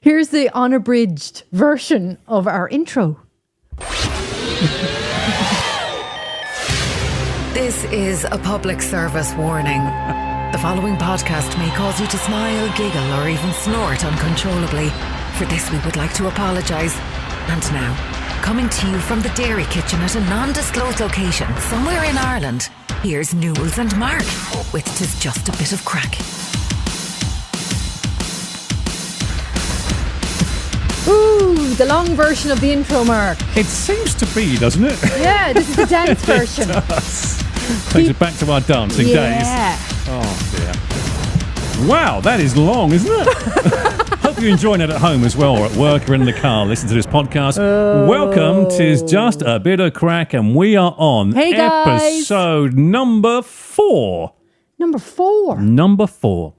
Here's the unabridged version of our intro. This is a public service warning. The following podcast may cause you to smile, giggle, or even snort uncontrollably. For this, we would like to apologise. And now, coming to you from the dairy kitchen at a non-disclosed location somewhere in Ireland, here's Nules and Mark with "'Tis Just a Bit of Craic." Ooh, the long version of the intro, Mark. It seems to be, doesn't it? Yeah, this is the dance version. It does. Takes it back to our dancing days. Oh, dear. Wow, that is long, isn't it? Hope you're enjoying it at home as well, or at work or in the car. Listen to this podcast. Welcome. 'Tis Just a Bit of Craic, and we are on episode number 4. Number 4? Number 4.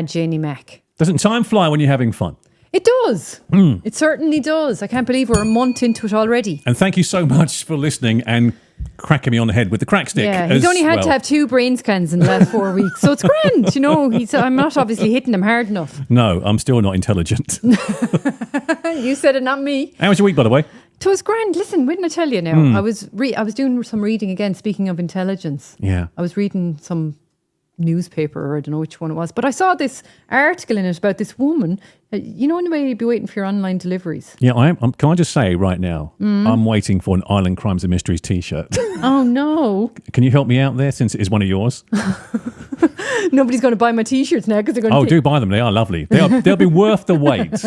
Janie Mac. Doesn't time fly when you're having fun? It does. It certainly does. I can't believe we're a month into it already. And thank you so much for listening and cracking me on the head with the crack stick. Yeah, he's only had to have 2 brain scans in the last 4 weeks, so it's grand. You know, I'm not obviously hitting him hard enough. No, I'm still not intelligent. You said it, not me. How was your week, by the way? It was grand. Listen, wouldn't I tell you now? I was doing some reading again, speaking of intelligence. Yeah. I was reading some newspaper, or I don't know which one it was, but I saw this article in it about this woman. You know, in the way you'd be waiting for your online deliveries. Yeah, I am. Can I just say right now, I'm waiting for an Island Crimes and Mysteries t-shirt. Oh, no. Can you help me out there, since it is one of yours? Nobody's going to buy my t-shirts now because they're going to... Oh, do buy them. They are lovely. They'll be worth the wait.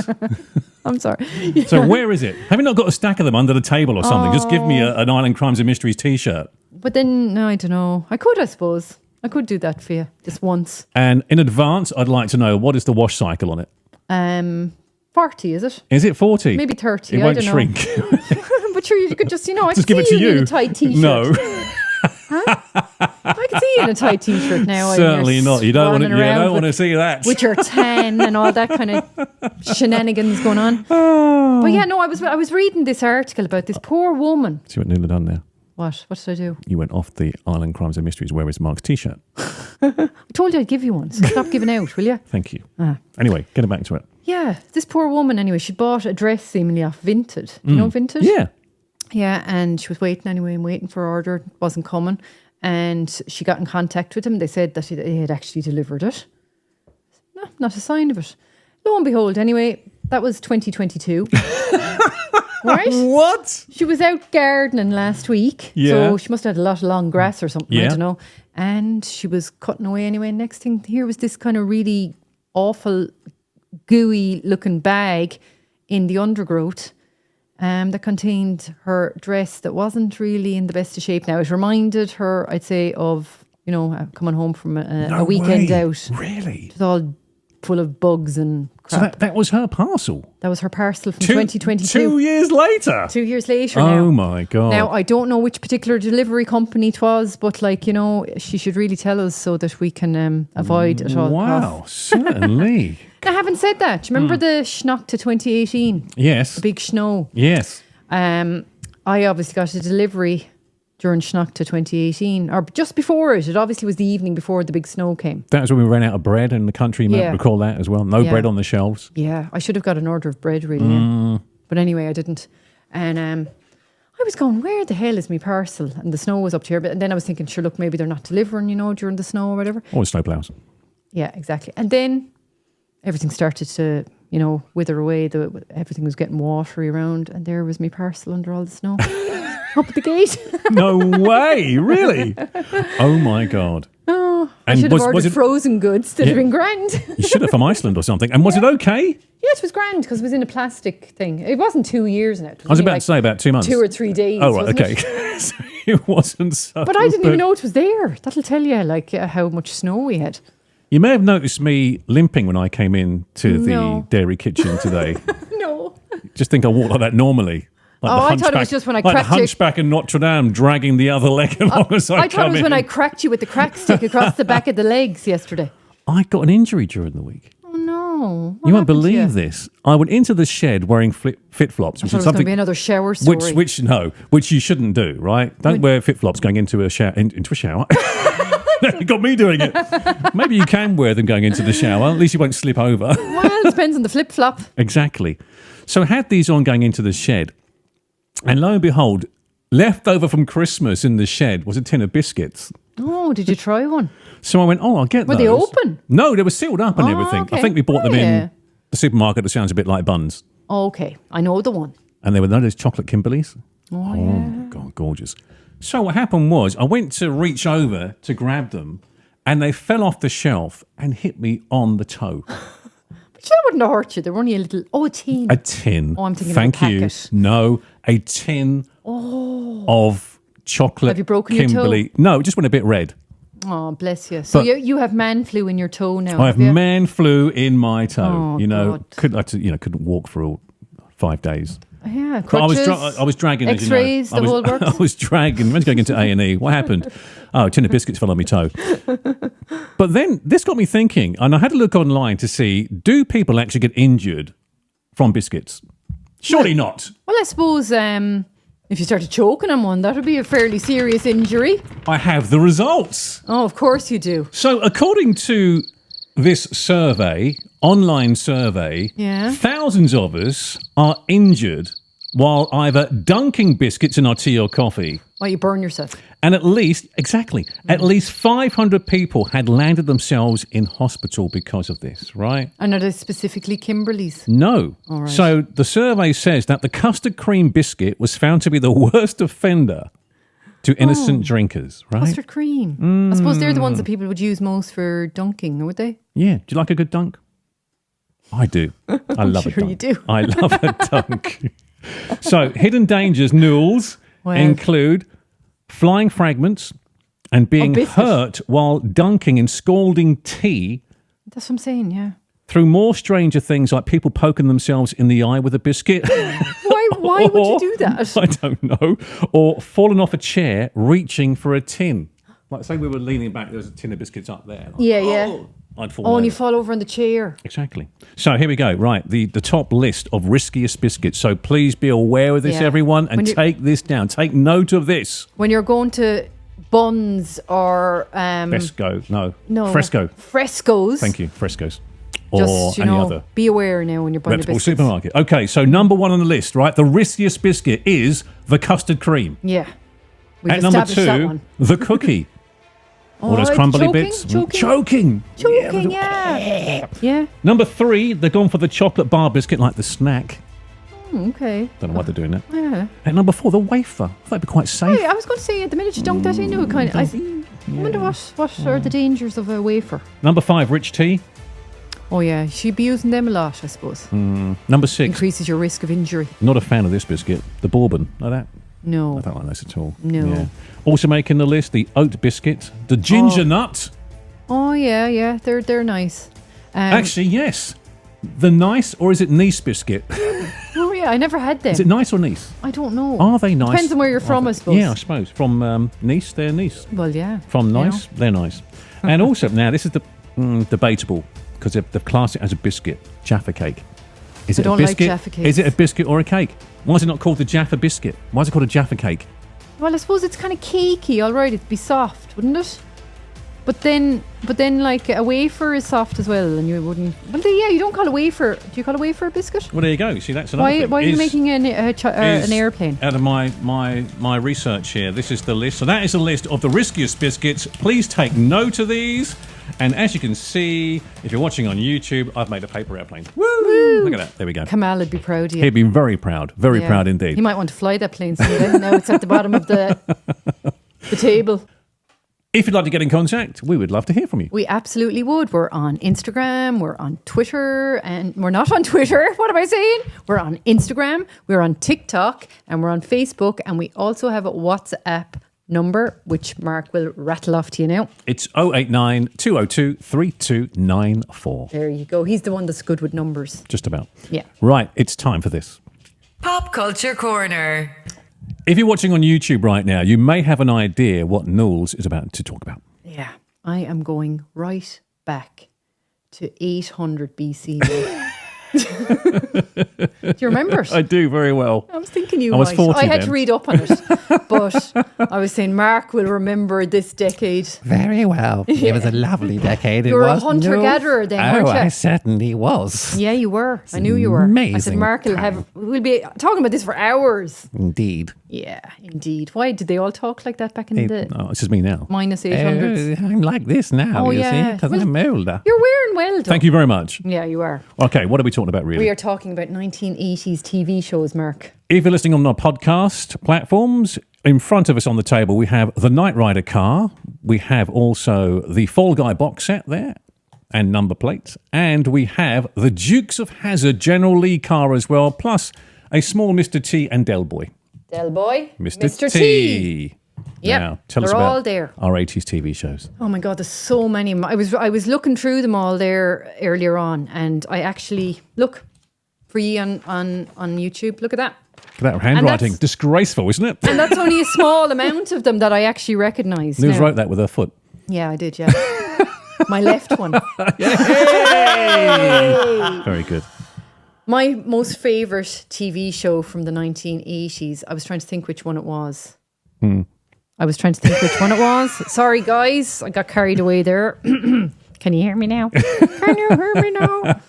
I'm sorry. So where is it? Have you not got a stack of them under the table or something? Just give me an Island Crimes and Mysteries t-shirt. But then, no, I don't know. I could, I suppose. I could do that for you, just once. And in advance, I'd like to know, what is the wash cycle on it? 40, is it? Is it 40? Maybe 30, It I won't don't know. shrink. But sure, you could just, I Just could give it see to you in you. a tight t-shirt. No. Huh? I could see you in a tight t-shirt now. Certainly not. You don't want to see that. With your tan and all that kind of shenanigans going on. Oh. But yeah, no, I was reading this article about this poor woman. See what Nuala done there? What? What did I do? You went off the Island Crimes and Mysteries Where is Mark's t-shirt. I told you I'd give you one, so stop giving out, will you? Thank you. Anyway, getting back to it. Yeah, this poor woman, anyway, she bought a dress seemingly off Vinted. Do you know Vinted? Yeah. Yeah, and she was waiting anyway and waiting for her order. It wasn't coming. And she got in contact with them. They said that they had actually delivered it. No, not a sign of it. Lo and behold, anyway, that was 2022. Right? What? She was out gardening last week. Yeah. So she must have had a lot of long grass or something. Yeah. I don't know. And she was cutting away anyway. Next thing, here was this kind of really awful, gooey looking bag in the undergrowth that contained her dress that wasn't really in the best of shape. Now, it reminded her, I'd say, of, coming home from a weekend out. Really? It was all full of bugs and crap. So that was her parcel? That was her parcel from 2022. 2 years later? 2 years later now. Oh my God. Now, I don't know which particular delivery company it was, but she should really tell us so that we can avoid it all. Wow, certainly. I haven't said that. Do you remember the Schnock to 2018? Yes. The big snow. Yes. I obviously got a delivery during Schnock to 2018, or just before it. It obviously was the evening before the big snow came. That was when we ran out of bread in the country. You might recall that as well. No bread on the shelves. Yeah, I should have got an order of bread, really. Yeah. But anyway, I didn't. And I was going, where the hell is my parcel? And the snow was up here. And then I was thinking, sure, look, maybe they're not delivering, during the snow or whatever. Or snowplows. Yeah, exactly. And then everything started to, wither away. Everything was getting watery around. And there was my parcel under all the snow. Up at the gate. No way, really? Oh my God. Oh, I should have ordered frozen goods. That have been grand. You should have from Iceland or something. And was it okay? Yeah, it was grand because it was in a plastic thing. It wasn't 2 years in it. I was about to say about 2 months. 2 or 3 days. Oh, right, okay. So it wasn't so. But I didn't even know it was there. That'll tell you how much snow we had. You may have noticed me limping when I came in to the dairy kitchen today. No. Just think I walk like that normally. Like I thought it was just when I cracked the Hunchback in Notre Dame dragging the other leg along as I thought it was when I cracked you with the crack stick across the back of the legs yesterday. I got an injury during the week. Oh no! You won't believe this. I went into the shed wearing fit-flops, which is something. Going to be another shower story. Which you shouldn't do, right? Don't wear fit-flops going into a shower. You got me doing it. Maybe you can wear them going into the shower. At least you won't slip over. Well, it depends on the flip-flop. Exactly. So I had these on going into the shed. And lo and behold, left over from Christmas in the shed was a tin of biscuits. Oh, did you try one? So I went, I'll get those. Were they open? No, they were sealed up and everything. Okay. I think we bought them yeah. in the supermarket that sounds a bit like Buns. Okay, I know the one. And they were those chocolate Kimberleys. Oh, my God, gorgeous. So what happened was I went to reach over to grab them and they fell off the shelf and hit me on the toe. But that wouldn't have hurt you. They were only a little... Oh, a tin. A tin. Oh, I'm thinking Thank of a you. packet. No, a tin of chocolate Have you broken your toe? Kimberley. No, it just went a bit red. Oh, bless you. So But- you have man flu in your toe now, I have you? man flu in my toe. Oh, God. Couldn't walk for all 5 days. Yeah, But I crutches, was dragging, as you know. X-rays, the whole works. I was dragging. I was going into A&E. What happened? Oh, a tin of biscuits fell on my toe. But then this got me thinking, and I had to look online to see, do people actually get injured from biscuits? Surely not. Well, I suppose if you started choking on one, that would be a fairly serious injury. I have the results. Oh, of course you do. So according to this survey, online survey, Yeah. thousands of us are injured while either dunking biscuits in our tea or coffee. Well, you burn yourself. And at least 500 people had landed themselves in hospital because of this, right? And are they specifically Kimberleys? No. All right. So the survey says that the custard cream biscuit was found to be the worst offender to innocent drinkers, right? Custard cream. I suppose they're the ones that people would use most for dunking, would they? Yeah. Do you like a good dunk? I do. I love a sure dunk. you do. I love a dunk. So hidden dangers, Nules, Well. include flying fragments and being biscuit. hurt while dunking in scalding tea, That's what I'm saying, yeah. through more stranger things like people poking themselves in the eye with a biscuit. Why would you do that? I don't know. Or falling off a chair reaching for a tin. Like, say we were leaning back, there was a tin of biscuits up there. Like, Yeah, yeah. I'd fall Oh, and you over. fall over on the chair. Exactly. So here we go. Right, the top list of riskiest biscuits. So please be aware of this, Yeah. everyone, When and you- take this down. Take note of this. When you're going to Buns or... Fresco. no. Fresco. Frescoes. Thank you. Frescoes. Or Just, any other be aware now when you're buying the reputable biscuits. supermarket. Okay, so number one on the list, right? The riskiest biscuit is the custard cream. Yeah. We've At number established that two, one. the cookie. All those Oh, crumbly choking, bits. choking. Choking. Yeah. Yeah. Number three, they're gone for the chocolate bar biscuit like the snack. Okay. Don't know why they're doing that. Yeah. And number four, the wafer. I thought it'd be quite safe. Hey, I was going to say, at the minute you dunk that in, it kind of... I wonder what are the dangers of a wafer? Number five, rich tea. Oh, yeah. She'd be using them a lot, I suppose. Number six, Increases your risk of injury. not a fan of this biscuit. The bourbon. Like that? No. I don't like this at all. No. Yeah. Also making the list, the oat biscuit, the ginger nut. Oh, yeah, yeah. They're nice. Actually, yes. The nice, or is it Nice biscuit? Oh, yeah. I never had them. Is it nice or Nice? I don't know. Are they nice? Depends on where you're from, I suppose. Yeah, I suppose. From Nice, they're Nice. Well, yeah. From You know. Nice, they're nice. And also, now this is debatable because they've classed it as a biscuit, Jaffa cake. Is I it don't a like biscuit? Jaffa cakes. Is it a biscuit or a cake? Why is it not called the Jaffa biscuit? Why is it called a Jaffa cake? Well, I suppose it's kind of cakey, all right. It'd be soft, wouldn't it? But then, like a wafer is soft as well, and you wouldn't. Well, yeah, you don't call a wafer. Do you call a wafer a biscuit? Well, there you go. See, that's another Why? thing. Why are you Is- making an is airplane? Out of my research here, this is the list. So that is a list of the riskiest biscuits. Please take note of these. And as you can see, if you're watching on YouTube, I've made a paper airplane. Woo! Look at that. There we go. Kamal would be proud of you. He'd be very proud. Very Yeah. proud indeed. He might want to fly that plane someday. Now it's at the bottom of the table. If you'd like to get in contact, we would love to hear from you. We absolutely would. We're on Instagram, we're on Twitter, and we're not on Twitter. What am I saying? We're on Instagram, we're on TikTok, and we're on Facebook, and we also have a WhatsApp number, which Mark will rattle off to you now. It's 089 202 3294. There you go. He's the one that's good with numbers. Just about. Yeah. Right, it's time for this. Pop Culture Corner. If you're watching on YouTube right now, you may have an idea what Nules is about to talk about. Yeah. I am going right back to 800 BC now. Do you remember it? I do very well. I was thinking you I was might. 40 I had then. to read up on it. But I was saying Mark will remember this decade. Very well. It was a lovely decade. You were a hunter-gatherer then, weren't you? I certainly was. Yeah, you were. I knew you were. I said amazing Mark will have. We'll be talking about this for hours. Indeed. Yeah, indeed. Why did they all talk like that back in the Oh, it's just me now. minus 800s? I'm like this now, Oh, you yeah. see, because I'm older. You're wearing well, though. Thank you very much. Yeah, you are. Okay, what are we talking about really? We are talking about 1980s TV shows, Mark. If you're listening on our podcast platforms, in front of us on the table, we have the Knight Rider car. We have also the Fall Guy box set there and number plates. And we have the Dukes of Hazzard General Lee car as well, plus a small Mr. T and Del Boy. Del Boy. Mr. T. Yep, Now, tell us they're about all there. our 80s TV shows. Oh my God, there's so many. I was looking through them all there earlier on, and I actually look free on YouTube. Look at that. Look at that handwriting. that's- Disgraceful, isn't it? And that's only a small amount of them that I actually recognise. News now. wrote that with her foot. Yeah, I did, yeah. My left one. Very good. My most favourite TV show from the 1980s, I was trying to think which one it was. I was trying to think which one it was. Sorry, guys. I got carried away there. Can you hear me now? Can you hear me now?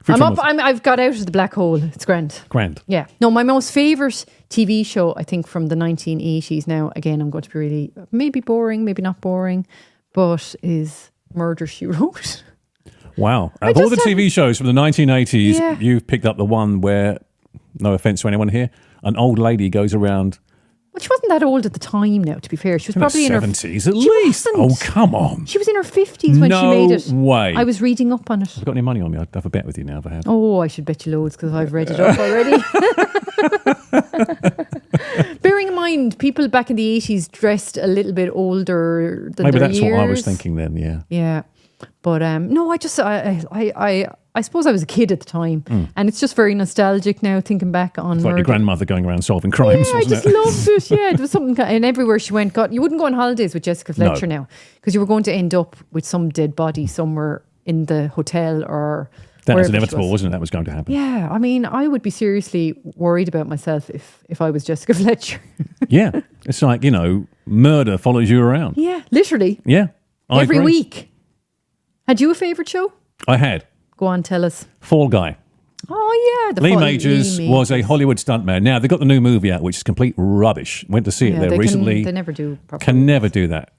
I'm up. I've got out of the black hole. It's grand. Grand. Yeah. No, my most favourite TV show, I think, from the 1980s. Now, again, I'm going to be really, maybe boring, maybe not boring, but is Murder, She Wrote. Wow. Of all the TV shows from the 1980s, Yeah. you've picked up the one where, no offence to anyone here, an old lady goes around Well, she wasn't that old at the time now, to be fair. She was in her probably in her 70s at She least. wasn't. Oh, come on. She was in her 50s when she No made it. way. I was reading up on it. I've got any money on me? I'd have a bet with you now if I had. Oh, I should bet you loads because I've read it up already. Bearing in mind, people back in the 80s dressed a little bit older than Maybe their that's years. what I was thinking then, yeah. Yeah. But no, I suppose I was a kid at the time. And it's just very nostalgic now thinking back on It's like your Murder. grandmother going around solving crimes, Yeah, I wasn't just it? loved it. Yeah, there was something, and everywhere she went, God, you wouldn't go on holidays with Jessica Fletcher now because you were going to end up with some dead body somewhere in the hotel or That was wherever she inevitable, was. wasn't it? That was going to happen. Yeah, I mean, I would be seriously worried about myself if I was Jessica Fletcher. Yeah. It's like, murder follows you around. Yeah, literally Yeah. I every agree. week. Had you a favourite show? I had. Go on, tell us. Fall Guy. Oh yeah, the Lee fun- Majors Lee was a Hollywood stuntman. Now, they got the new movie out, which is complete rubbish. Went to see it Yeah, there recently. They never do properly. Can never do that.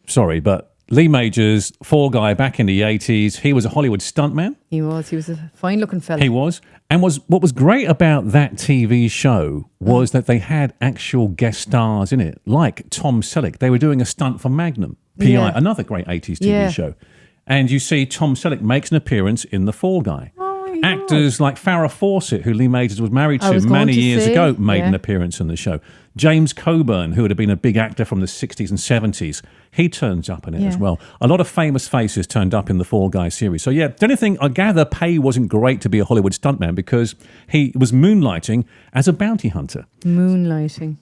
Sorry, but Lee Majors, Fall Guy back in the 80s, he was a Hollywood stuntman. He was a fine looking fella. He was. And what was great about that TV show was that they had actual guest stars in it, like Tom Selleck. They were doing a stunt for Magnum, PI, Yeah. another great 80s TV Yeah. show. And you see Tom Selleck makes an appearance in The Fall Guy. Oh, my Actors like Farrah Fawcett, who Lee Majors was married I to was going many to years say, ago, made an yeah. appearance in the show. James Coburn, who had been a big actor from the 60s and 70s, he turns up in it as Yeah. well. A lot of famous faces turned up in the Fall Guy series. So yeah, the only thing I gather, pay wasn't great to be a Hollywood stuntman because he was moonlighting as a bounty hunter. Moonlighting.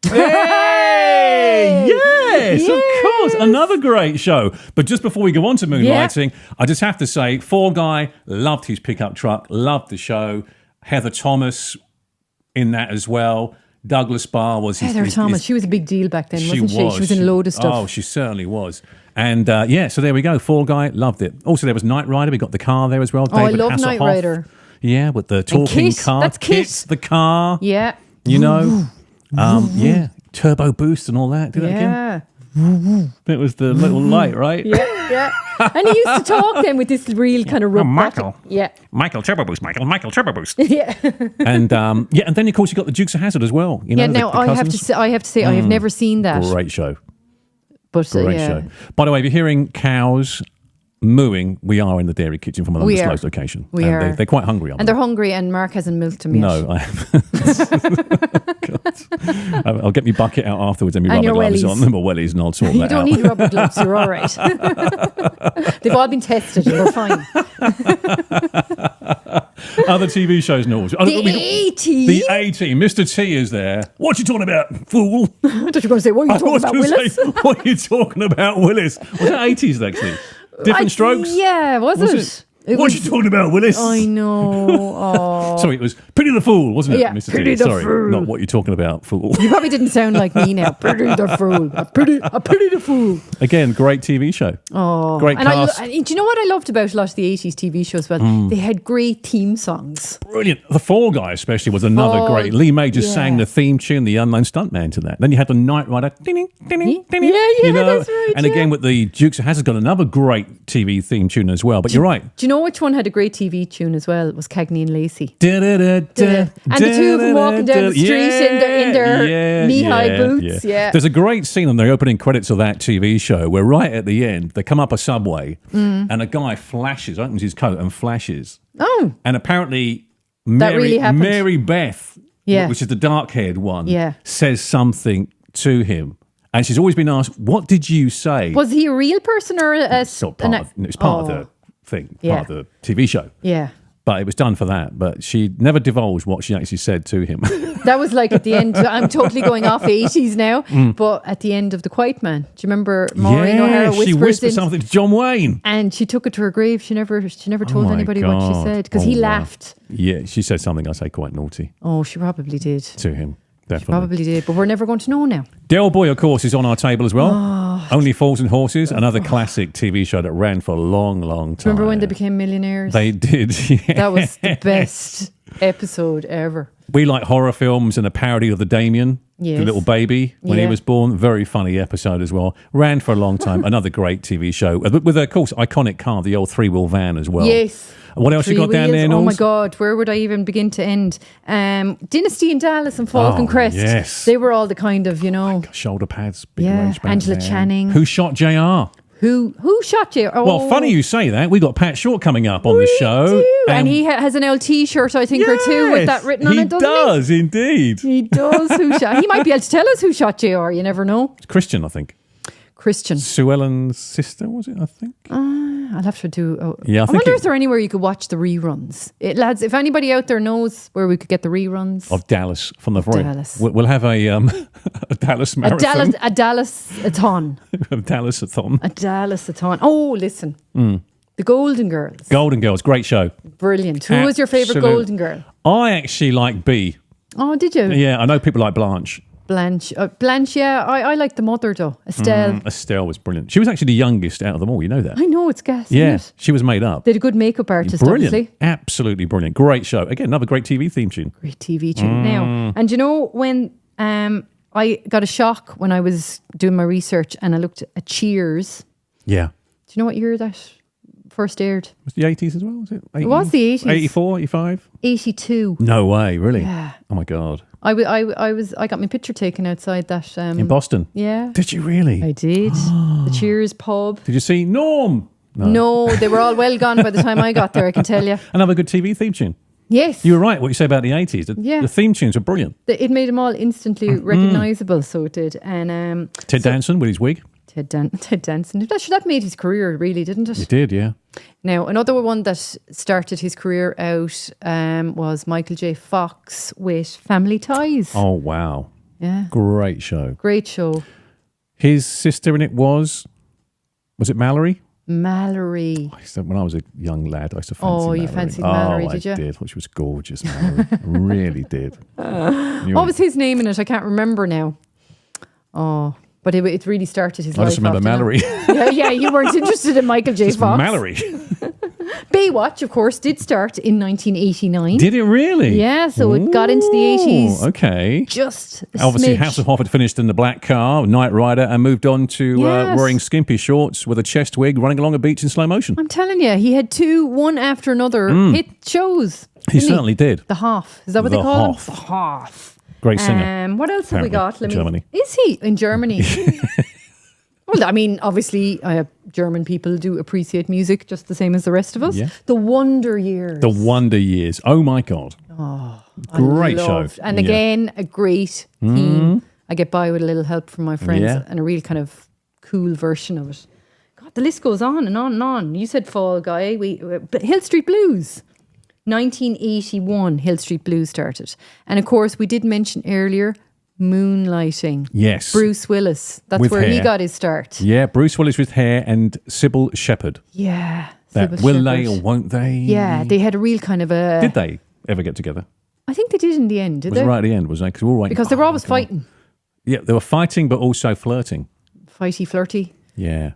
Hey! Yes, of course. Another great show. But just before we go on to moonlighting, I just have to say, Fall Guy, loved his pickup truck, loved the show. Heather Thomas in that as well. Douglas Barr was his... Heather Thomas, she was a big deal back then, wasn't she? She was in a load of stuff. Oh, she certainly was. And so there we go. Fall Guy, loved it. Also, there was Knight Rider. We got the car there as well. Oh, I David love Hasselhoff. Knight Rider. Yeah, with the talking Kit. car. That's Kit. The car. Yeah. You know. Yeah. Turbo boost and all that. Do that again. Yeah. That was the little light, right? Yeah. And he used to talk then with this real kind of Michael. Yeah. Michael Turbo Boost, Michael Turbo Boost. Yeah. And and then of course you got the Dukes of Hazzard as well. You know, Yeah, the now I have to cousins. say I have never seen that. Great show. But Great yeah. show. By the way, if you're hearing cows mooing, we are in the dairy kitchen from an We undisclosed are. location. We and are. They're quite hungry, aren't And they're hungry and Mark hasn't milked them yet. No, I God. I'll get my bucket out afterwards and my And rubber your gloves wellies. on. My wellies, and I'll sort You that don't out. need rubber gloves, you're all right. They've all been tested and we're fine. Other TV shows, Nules. The 80s? The 80. Mr. T is there. What you talking about, fool? I thought you were going to say, what are you I talking was about, gonna Willis? say, what are you talking about, Willis? Was that 80s, actually? Different strokes? Yeah, was it? What are you talking about, Willis? I know. Oh. Sorry, it was Pity the Fool, wasn't it, Yeah, Mr. Pity T? the Sorry, Fool. not what you're talking about, fool. You probably didn't sound like me now. Pity the fool. I pity the fool. Again, great TV show. Oh, Great and cast. do you know what I loved about a lot of the 80s TV shows? Well, they had great theme songs. Brilliant. The Fall Guy especially was another Fall, great. Lee Majors yeah. sang the theme tune, the Unknown Stuntman to that. Then you had the Knight Rider. Ding, ding, ding, ding, Yeah, that's right, And yeah. again with the Dukes of Hazzard got another great TV theme tune as well. But you're right. Do you know which one had a great TV tune as well? It was Cagney and Lacey. And the two of them walking down the street in their knee-high boots. Yeah. There's a great scene on the opening credits of that TV show where right at the end they come up a subway and a guy flashes, opens his coat and flashes. Oh. And apparently really happened. Mary Beth, Yeah. which is the dark-haired one, Yeah. says something to him. And she's always been asked, what did you say? Was he a real person or a... It's not part of, it's part of the thing, Yeah. part of the TV show. Yeah. But it was done for that. But she never divulged what she actually said to him. That was like at the end. I'm totally going off 80s now. But at the end of The Quiet Man, do you remember Maureen O'Hara she whispers whispered in, something to John Wayne. and she took it to her grave. She never told my anybody what she God. said because Oh, he wow. laughed. Yeah, she said something I say quite naughty Oh, she probably did. to him. Definitely. Probably did, but we're never going to know now. Del Boy, of course, is on our table as well. Oh. Only Fools and Horses, another classic TV show that ran for a long, long time. Remember when they became millionaires? They did. Yeah. That was the best episode ever. We like horror films and a parody of the Damien, Yes. the little baby, when he Yeah. was born. Very funny episode as well. Ran for a long time. Another great TV show. With, of course, iconic car, the old three-wheel van as well. Yes. What else you got down there, Oh my Nules? God, where would I even begin to end? Dynasty in Dallas and Falcon Oh, Crest. yes. They were all the kind of, Shoulder pads, big Yeah, range band Angela there. Channing. Who shot JR? who shot you? Oh, Well, funny you say that. We got Pat Shortt coming up on the we show. do. And he has an LT shirt, I think, or two with that written on it, doesn't he? He does, indeed. He does. Who shot? He might be able to tell us who shot JR. You never know. It's Christian, I think. Christian. Sue Ellen's sister, was it, I think? I'll have to do. Yeah, I I think wonder it- if there anywhere you could watch the reruns. Lads, if anybody out there knows where we could get the reruns. Of Dallas from the void. Dallas. We'll have a Dallas A marathon. Dallas-a-thon. A Dallas-a-thon. A Dallas-a-thon. Oh, listen. The Golden Girls. Golden Girls, great show. Brilliant. Who was your favourite Absolute. Golden Girl? I actually like B. Oh, did you? Yeah, I know people like Blanche. Blanche. Blanche, yeah. I like the mother, though. Estelle. Estelle was brilliant. She was actually the youngest out of them all, you know that? I know, it's gas. Yeah, Isn't it? she was made up. They had a good makeup artist, Brilliant. obviously. Absolutely brilliant. Great show. Again, another great TV theme tune. Great TV tune now. And you know, when I got a shock when I was doing my research and I looked at Cheers. Yeah. Do you know what year that first aired? Was it the 80s as well? Was it? 80? It was the 80s. 84, 85? 82. No way, really? Yeah. Oh my God. I got my picture taken outside that. In Boston? Yeah. Did you really? I did. The Cheers pub. Did you see Norm? No, they were all well gone by the time I got there, I can tell you. Another good TV theme tune. Yes. You were right, what you say about the 80s. Yeah. The theme tunes were brilliant. It made them all instantly recognisable, so it did. And Ted Danson with his wig. Ted Danson. That made his career, really, didn't it? It did, yeah. Now, another one that started his career out was Michael J. Fox with Family Ties. Oh, wow. Yeah. Great show. Great show. His sister in it was it Mallory? Mallory. When I was a young lad, I used to fancy Mallory. You fancied Mallory, did you? I did. Thought she was gorgeous, Mallory. Really did. What was his name in it? I can't remember now. Oh, but it really started his I life. just remember after Mallory. that. Yeah, you weren't interested in Michael J. Fox. Mallory. Baywatch, of course, did start in 1989. Did it really? Yeah, so it got into the 80s. Okay. Just a Obviously, smidge. Hasselhoff had finished in the black car, Knight Rider, and moved on to Yes. wearing skimpy shorts with a chest wig, running along a beach in slow motion. I'm telling you, he had two, one after another hit shows. He didn't certainly did. The Hoff. Is that what The they call Hoff. him? The Hoff. Great singer. What else have we Apparently, got? in Germany. Is he in Germany? Well, I mean, obviously, German people do appreciate music just the same as the rest of us. Yeah. The Wonder Years. The Wonder Years. Oh my God. Great show. Loved. And Yeah. again, a great theme. I get by with a little help from my friends Yeah. and a real kind of cool version of it. God, the list goes on and on and on. You said Fall Guy. But Hill Street Blues. 1981, Hill Street Blues started. And of course, we did mention earlier, Moonlighting. Yes. Bruce Willis. That's With where he hair. got his start. Yeah, Bruce Willis with hair and Sybil Shepherd. Yeah. That will they or won't they? Yeah, they had a real kind of a... Did they ever get together? I think they did in the end, did Was they? it right at the end, was they? Because we were waiting. Because they were always fighting. Yeah, they were fighting, but also flirting. Fighty, flirty. Yeah.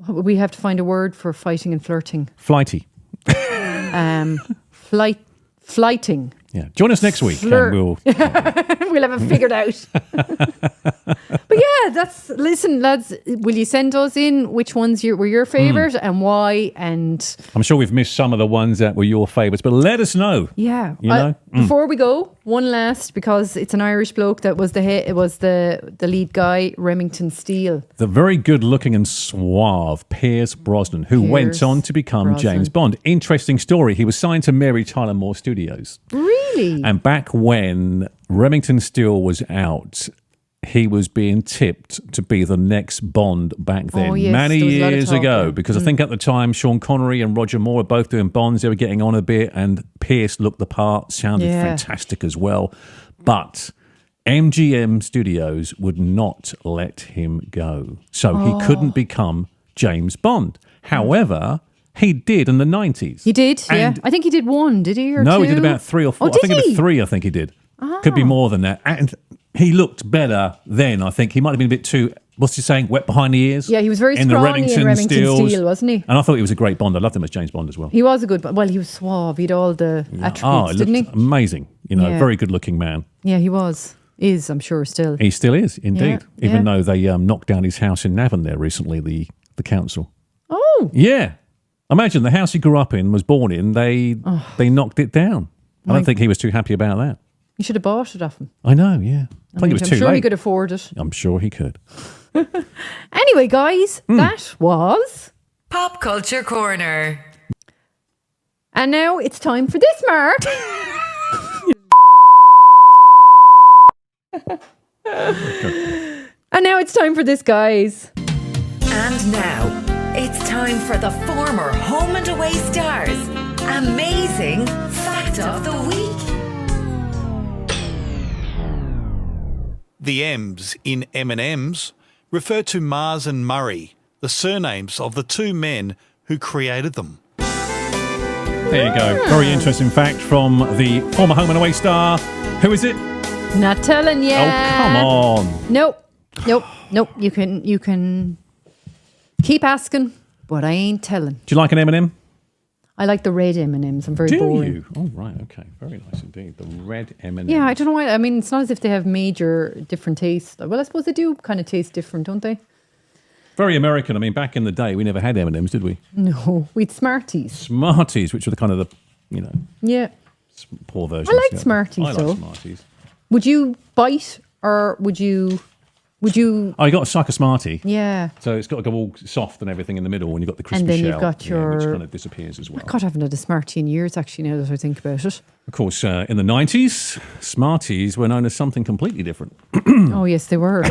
We have to find a word for fighting and flirting. Flighty. Flighting. Yeah. Join us next week. Flirt. And we'll We'll have it figured out. But yeah, listen, lads, will you send us in which ones were your favourite and why? And I'm sure we've missed some of the ones that were your favourites, but let us know. yeah. You know? Before we go, one last, because it's an Irish bloke that was the lead guy, Remington Steele. The very good looking and suave Pierce Brosnan, who went on to become Brosnan. James Bond. Interesting story. He was signed to Mary Tyler Moore Studios. Really? And back when Remington Steele was out, he was being tipped to be the next Bond back then, Oh, yes, many there was a lot of years talk ago. then. Because I think at the time, Sean Connery and Roger Moore were both doing Bonds. They were getting on a bit, and Pierce looked the part, sounded Yeah. fantastic as well. But MGM Studios would not let him go. So he couldn't become James Bond. However, he did in the 90s. He did, yeah. And- I think he did one, did he? Or No, two? he did about 3 or 4. Oh, did I think he? about 3, I think he did. Could be more than that. And he looked better then, I think. He might have been a bit too, what's he saying, wet behind the ears? Yeah, he was very in the scrawny in Remington Steels. Steele, wasn't he? And I thought he was a great Bond. I loved him as James Bond as well. He was a good, well, he was suave. He had all the attributes, He didn't he? looked amazing. You know, Yeah. very good looking man. Yeah, he was. Is, I'm sure, still. He still is, indeed. Yeah, Even yeah. though they knocked down his house in Navan there recently, the council. Oh, Yeah. Imagine the house he grew up in, was born in, they knocked it down. I don't think he was too happy about that. you should have bought it off him. I know, yeah. I think it was I'm too sure late. he could afford it. I'm sure he could. Anyway, guys, that was... Pop Culture Corner. And now it's time for this, Mark. And now it's time for this, guys. And now, it's time for the former home and away stars. Amazing Fact of the Week. The M's in M&M's refer to Mars and Murray, the surnames of the two men who created them. There you go. Very interesting fact from the former home and away star. Who is it? Not telling you. Oh, come on. Nope. You can keep asking, but I ain't telling. Do you like an M&M? I like the red M&Ms. I'm very Do boring. you? Oh, right. Okay. Very nice indeed. The red M&M. Yeah, I don't know why. I mean, it's not as if they have major different tastes. Well, I suppose they do kind of taste different, don't they? Very American. I mean, back in the day, we never had M&Ms, did we? No, we'd Smarties. Smarties, which were the kind of the, Yeah. poor versions. I like yeah. Smarties, I like though. Smarties. Would you bite or would you? Oh, you got a sucker Smartie. Yeah. So it's got to go all soft and everything in the middle, and you've got the crispy And then shell. you've got yeah, which your- kind of disappears as well. God, I haven't had a Smartie in years, actually, now that I think about it. Of course, in the 90s, Smarties were known as something completely different. Oh, yes, they were.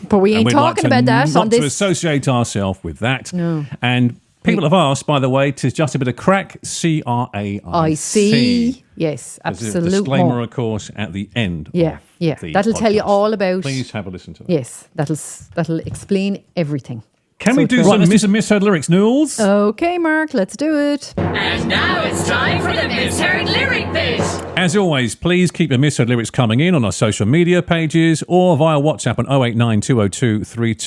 But we ain't we'd like talking to about that not on to this. associate ourselves with that. No. And people have asked, by the way, tis just a bit of crack, C-R-A-I-C. I see. Yes, There's a absolutely. disclaimer, of course, at the end. Yeah, of yeah. the That'll tell you podcast. all about. Please have a listen to that. Yes, that'll explain everything. Can So we it's do very- some Misheard lyrics, Nules? Okay, Mark, let's do it. And now it's time for the Misheard Lyric Bit. As always, please keep the Misheard lyrics coming in on our social media pages or via WhatsApp on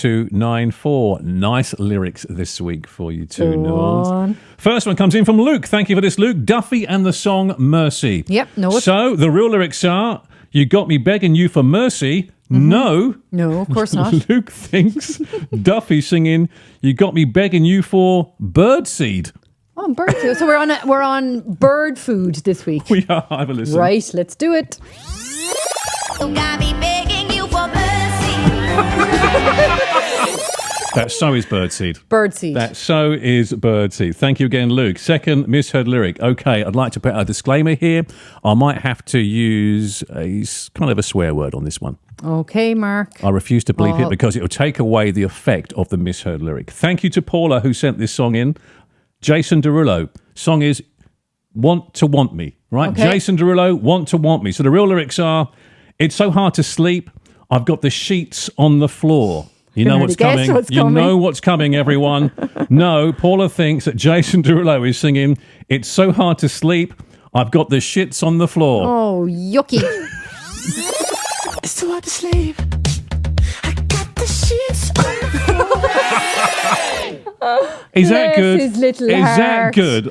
0892023294. Nice lyrics this week for you too, Go Nules. on. First one comes in from Luke. Thank you for this, Luke. Duffy and the song Mercy. Yep, know it. So the real lyrics are, you got me begging you for mercy. Mm-hmm. No. No, of course not. Luke thinks Duffy singing, you got me begging you for birdseed. Oh, bird food. So we're on bird food this week. We are. Have a listen. Right, let's do it. You got me begging you for mercy. That so is birdseed. Birdseed. That so is birdseed. Thank you again, Luke. Second misheard lyric. Okay, I'd like to put a disclaimer here. I might have to use kind of a swear word on this one. Okay, Mark. I refuse to bleep Oh. it because it will take away the effect of the misheard lyric. Thank you to Paula who sent this song in. Jason Derulo. Song is Want to Want Me, right? Okay. Jason Derulo, Want to Want Me. So the real lyrics are, it's so hard to sleep, I've got the sheets on the floor. You know Can what's already guess coming. what's You coming. know what's coming, everyone. No, Paula thinks that Jason Derulo is singing "It's So Hard to Sleep. I've got the shits on the floor." Oh, yucky. It's so hard to sleep. I got the sheets on the floor. Is that Bless good? his little Is that heart. good?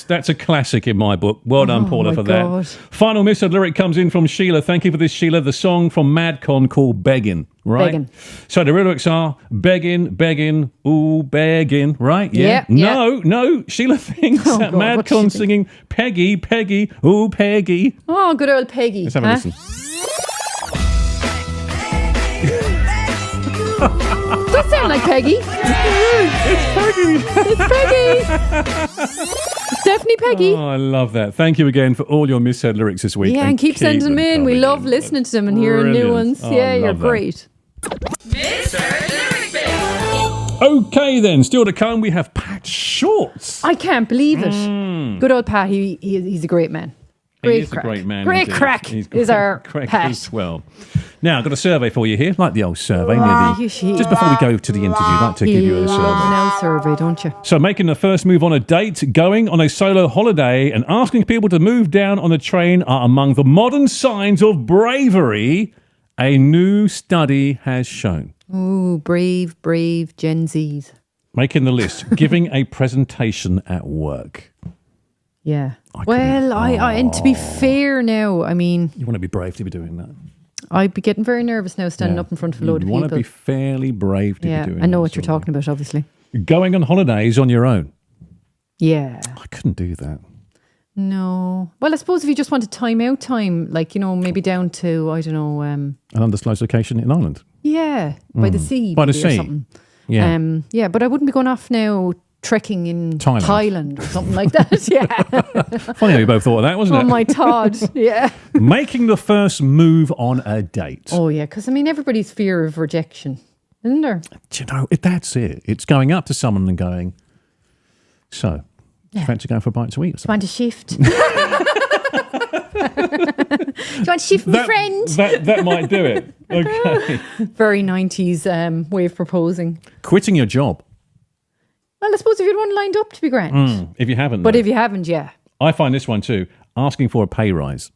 That's a classic in my book. Well done, Paula, my for God. that. Final Misheard lyric comes in from Sheila. Thank you for this, Sheila. The song from Madcon called "Beggin'." Right. Beggin'. So the lyrics are begging, ooh, begging. Right? Yeah. Yeah, No. Sheila thinks Oh, that God, what did she Madcon think? singing Peggy, ooh, Peggy. Oh, good old Peggy. Let's have a listen. Does sound like Peggy. It's definitely Peggy. Oh, I love that. Thank you again for all your Misheard lyrics this week. Yeah, and keep sending them in. We coming love listening to them and hearing new Brilliant. ones. Oh, Yeah, I you're love that. great. Misheard Lyric Bit. Okay, then. Still to come, we have Pat Shortt. I can't believe it. Good old Pat. He's a great man. He Great is crack. a great man. Great indeed. crack He's is our crack Pat. as well. Now, I've got a survey for you here, like the old survey. Ah, Nearly. you she- Just before we go to the interview, I'd like to give you a love survey. an L survey, don't you? So, making the first move on a date, going on a solo holiday, and asking people to move down on a train are among the modern signs of bravery, a new study has shown. Ooh, brave Gen Zs. Making the list, giving a presentation at work. Yeah. Well, I and to be fair now, I mean, You want to be brave to be doing that. I'd be getting very nervous now standing Yeah. up in front of a load You of want people. to be fairly brave to Yeah, be doing I know that what you're sort of talking about, obviously. thing. Going on holidays on your own. Yeah. I couldn't do that. No. Well, I suppose if you just wanted time out time, like, you know, maybe down to, I don't know, An undisclosed location in Ireland. yeah, by the sea. By the maybe, or sea. something. Yeah. Yeah, but I wouldn't be going off now trekking in Thailand. Thailand or something like that. Yeah. Funny how we both thought of that, wasn't Oh it? my Todd. Yeah. Making the first move on a date. Oh yeah, because I mean everybody's fear of rejection, isn't there? Do you know, that's it. It's going up to someone and going, so, do you fancy going for a bite to eat or Do you something? want to shift? Do you want to shift, my friend? That might do it. Okay. Very 90s way of proposing. Quitting your job. Well, I suppose if you had one lined up to be grand. If you haven't. But though. if you haven't, yeah. I find this one too, asking for a pay rise.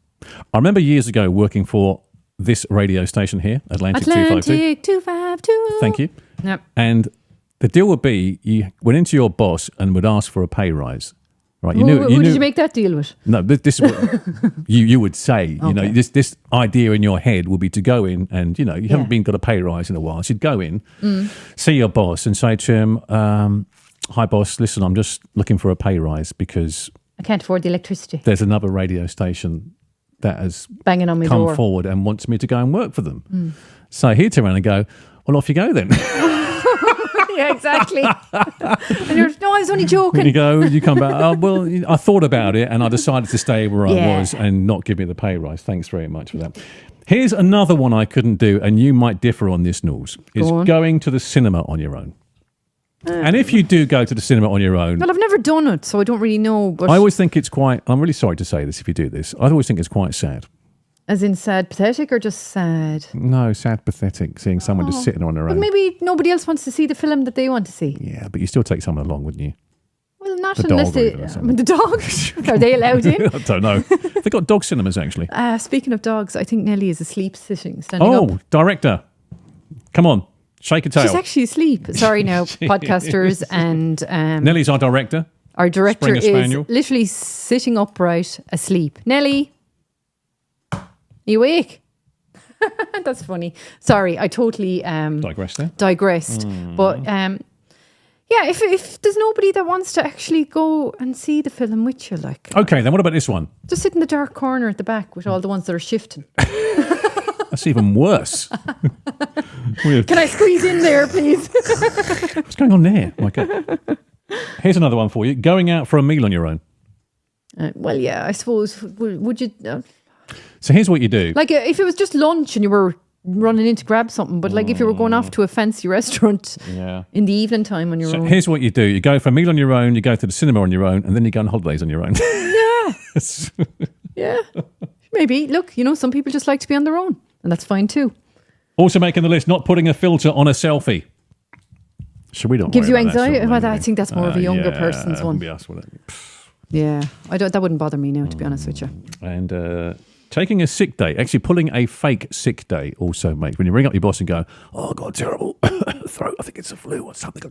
I remember years ago working for this radio station here, Atlantic 252. Atlantic 252. Thank you. Yep. And the deal would be you went into your boss and would ask for a pay rise. Right? You Who knew. did you make that deal with? No, this is what you would say. You know, Okay. this idea in your head would be to go in and, you know, you Yeah. haven't been got a pay rise in a while. So you'd go in, see your boss and say to him, hi, boss, listen, I'm just looking for a pay rise because I can't afford the electricity. there's another radio station that has Banging on my come door. forward and wants me to go and work for them. So he'd turn around and go, well, off you go then. Yeah, exactly. And you're, no, I was only you joking. go, you come back, oh, well, I thought about it and I decided to stay where I Yeah. was and not give me the pay rise. Thanks very much for that. Here's another one I couldn't do, and you might differ on this, Nules, is Go on. going to the cinema on your own. And if you do go to the cinema on your own, Well, I've never done it, so I don't really know. But I always think it's quite, I'm really sorry to say this if you do this, I always think it's quite sad. as in sad, pathetic, or just sad? No, sad, pathetic, seeing someone just sitting on their But own. maybe nobody else wants to see the film that they want to see. Yeah, but you still take someone along, wouldn't you? Well, not The unless dog or they. even or something. The dogs are they allowed in? I don't know. They've got dog cinemas, actually. Speaking of dogs, I think Nellie is asleep, standing up. Director. Come on, shake a tail. She's actually asleep. Sorry, now podcasters and Nellie's our director. our director Springer is Spaniel. literally sitting upright, asleep. Nellie, are you awake? That's funny. Sorry, I totally Digress there. digressed. But yeah, if there's nobody that wants to actually go and see the film with you, like, Okay, then what about this one? just sit in the dark corner at the back with all the ones that are shifting. That's even worse. Can I squeeze in there, please? What's going on there? My God. Here's another one for you. Going out for a meal on your own. Well, yeah, I suppose. Would you So here's what you do. like if it was just lunch and you were running in to grab something, but like if you were going off to a fancy restaurant Yeah. in the evening time on your So own. here's what you do. You go for a meal on your own, you go to the cinema on your own, and then you go on holidays on your own. Yeah, maybe. Look, you know, some people just like to be on their own, and that's fine too. Also making the list, not putting a filter on a selfie. Should we not Gives you worry about that anxiety. sort of Well, thing, I really? think that's more of a younger person's that one. wouldn't be us, would it? Yeah, that wouldn't bother me now, to be honest with you. And taking a sick day, actually pulling a fake sick day also makes, when you ring up your boss and go, oh, I've got a terrible throat, I think it's a flu or something.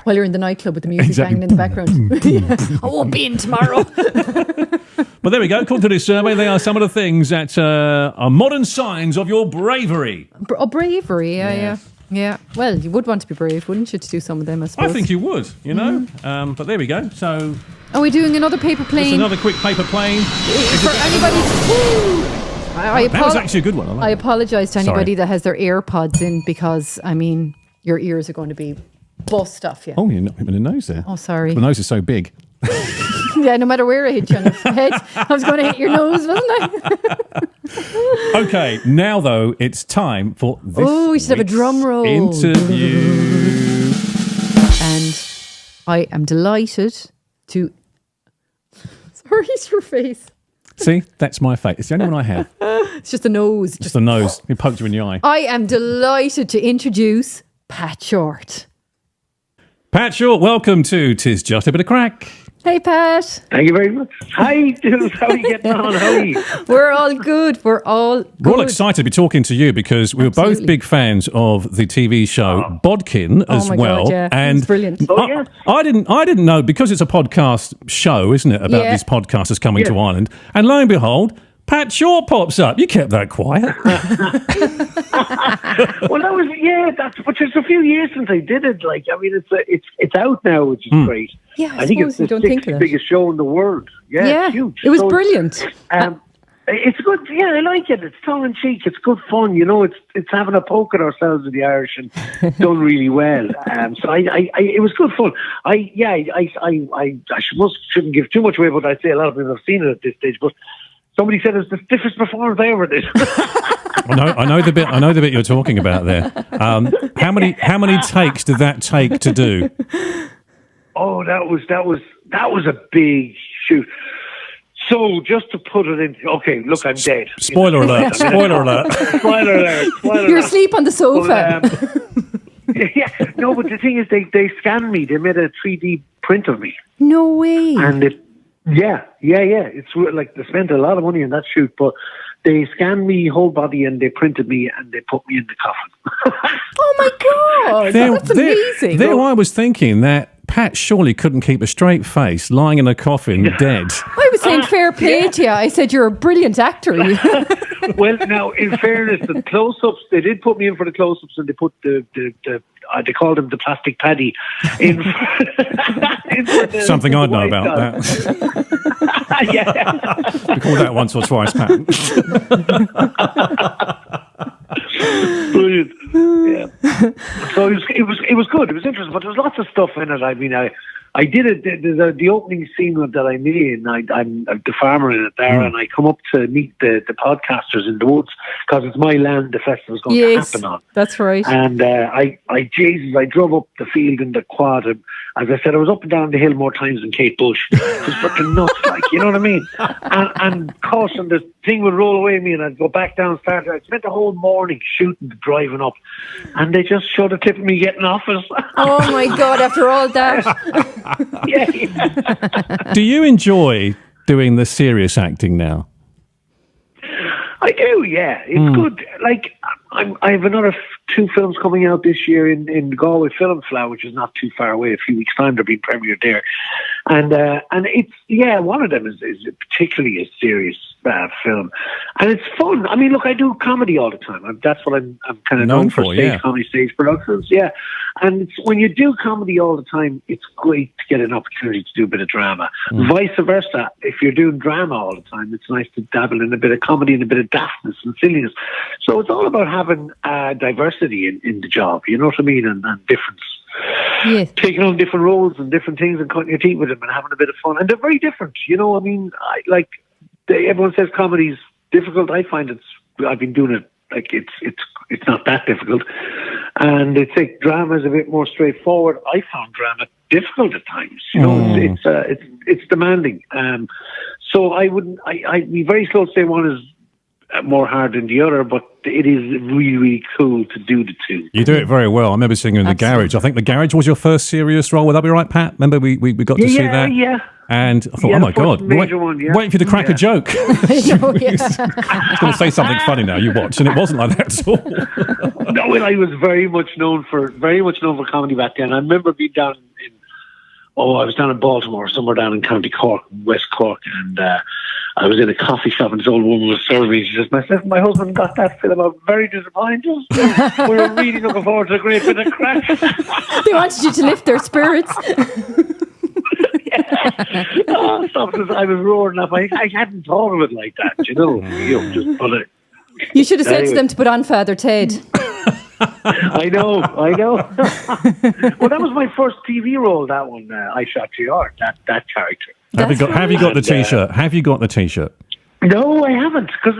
While you're in the nightclub with the music Exactly. banging in the background. I won't be in tomorrow. But there we go. According to this survey, they are some of the things that are modern signs of your bravery. Bravery, yeah. Well, you would want to be brave, wouldn't you, to do some of them, I suppose. I think you would, you know. But there we go. So Are we doing another paper plane? just another quick paper plane. For anybody... That was actually a good one. I apologise to anybody Sorry. that has their AirPods in because, I mean, your ears are going to be bust off you. Oh, you're not hitting the nose there. Oh, sorry. The nose is so big. Yeah, no matter where I hit you on the head, I was going to hit your nose, wasn't I? Okay, now though, it's time for this Oh, we should have a week's drum roll. interview. And I am delighted to... Sorry, it's your face. See, that's my face. It's the only one I have. It's just the nose. Just the nose. It poked you in the eye. I am delighted to introduce Pat Shortt. Pat Shortt, welcome to 'Tis Just a Bit of Crack. Hey, Pat. Thank you very much. Hi, Jules. How are you getting on? How are you? We're all good. We're all good. We're all excited to be talking to you because we were both Absolutely. big fans of the TV show Bodkin as my well. God, yeah. And It's brilliant. Oh, yeah. I didn't know, because it's a podcast show, isn't it, about Yeah. these podcasters coming to Yeah. Ireland. And lo and behold, Pat Shortt pops up. You kept that quiet. Well, that was but it's a few years since I did it. Like, I mean, it's out now, which is great. Yeah, I think it's suppose you the don't think sixth of that. biggest show in the world. Yeah, Yeah, it's huge. it was So, brilliant. It's good. Yeah, I like it. It's tongue in cheek. It's good fun. You know, it's having a poke at ourselves in the Irish and done really well. So it was good fun. I shouldn't give too much away, but I'd say a lot of people have seen it at this stage. But somebody said it's the stiffest performance I ever did. I know the bit you're talking about there. How many takes did that take to do? Oh, that was a big shoot. So just to put it in, okay, look, I'm dead. Spoiler alert! Spoiler alert! Spoiler alert! Spoiler You're alert. asleep on the sofa. Yeah, no, but the thing is, they scanned me. They made a 3D print of me, No way. and it's like they spent a lot of money on that shoot, but they scanned me whole body and they printed me and they put me in the coffin. Oh my God. That's amazing. There I was thinking that Pat surely couldn't keep a straight face, lying in a coffin, dead. I was saying fair play to you. I said you're a brilliant actor. Well, now, in fairness, the close-ups, they did put me in for the close-ups and they put they called him the plastic paddy in for the, Something for I'd the know white about dog. that. Yeah. We called that once or twice, Pat. Brilliant. Yeah. So it was good. It was interesting, but there was lots of stuff in it. I mean, I did it. The opening scene that I made, and I'm the farmer in it there, and I come up to meet the podcasters in the woods because it's my land. The festival's going to happen on. That's right. And I drove up the field in the quad. And as I said, I was up and down the hill more times than Kate Bush. It was fucking nuts, like, you know what I mean? And of course, and the thing would roll away me, and I'd go back down. I spent the whole morning shooting, driving up, and they just showed a clip of me getting off it. Oh my God! After all that, Yeah. Do you enjoy doing the serious acting now? I do, yeah. It's good. Like, I have another two films coming out this year in Galway Film Flower, which is not too far away. A few weeks' time, they're being premiered there. And it's, one of them is particularly a serious film. And it's fun. I mean, look, I do comedy all the time. That's what I'm kind of known for, stage comedy, stage productions, yeah. And it's, when you do comedy all the time, it's great to get an opportunity to do a bit of drama. Vice versa, if you're doing drama all the time, it's nice to dabble in a bit of comedy and a bit of daftness and silliness. So it's all about having diversity in the job, you know what I mean, and difference. yes. Taking on different roles and different things and cutting your teeth with them and having a bit of fun. And they're very different, you know. I mean, everyone says comedy's difficult. I find I've been doing it, like, it's not that difficult. And it's like drama is a bit more straightforward. I found drama difficult at times. You know, it's demanding. So I'd be very slow to say one is more hard than the other, but it is really, really cool to do the two. You do it very well. I remember seeing you in The Garage. I think The Garage was your first serious role. Would that be right, Pat? Remember we got to see that? Yeah. And I thought, Yeah, oh my the first God, major one, yeah. waiting for you to crack a joke. I know, yeah. I was going to say something funny now, you watch, and it wasn't like that at all. No, well, I was very much known for comedy back then. I remember being down I was down in Baltimore, somewhere down in County Cork, West Cork, and I was in a coffee shop, and this old woman was serving me. She says, "Myself and my husband got that film. I'm very disappointed. We were really looking forward to a great bit of crack." They wanted you to lift their spirits. Oh, stop this. I was roaring up. I hadn't thought of it like that, you know. Just put it. You should have said Anyway. to them to put on Father Ted. I know. Well, that was my first TV role, that one. I shot your heart, that character. Have you got the And, T-shirt? Have you got the T-shirt? No, I haven't, because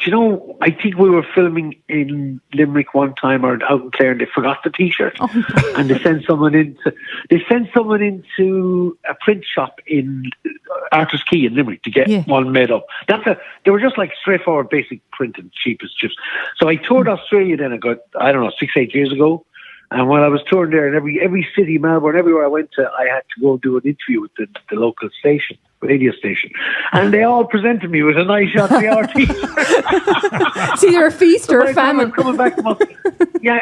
you know, I think we were filming in Limerick one time or out in Clare, and they forgot the T-shirt, and they sent someone into a print shop in Arthur's Quay in Limerick to get one made up. They were just like straightforward, basic print and cheap as chips. So I toured Australia then. I got 6-8 years ago. And while I was touring there, in every city, Melbourne, everywhere I went to, I had to go do an interview with the local radio station. And they all presented me with a nice shot of the RT. It's either a feast or a famine. Coming back from I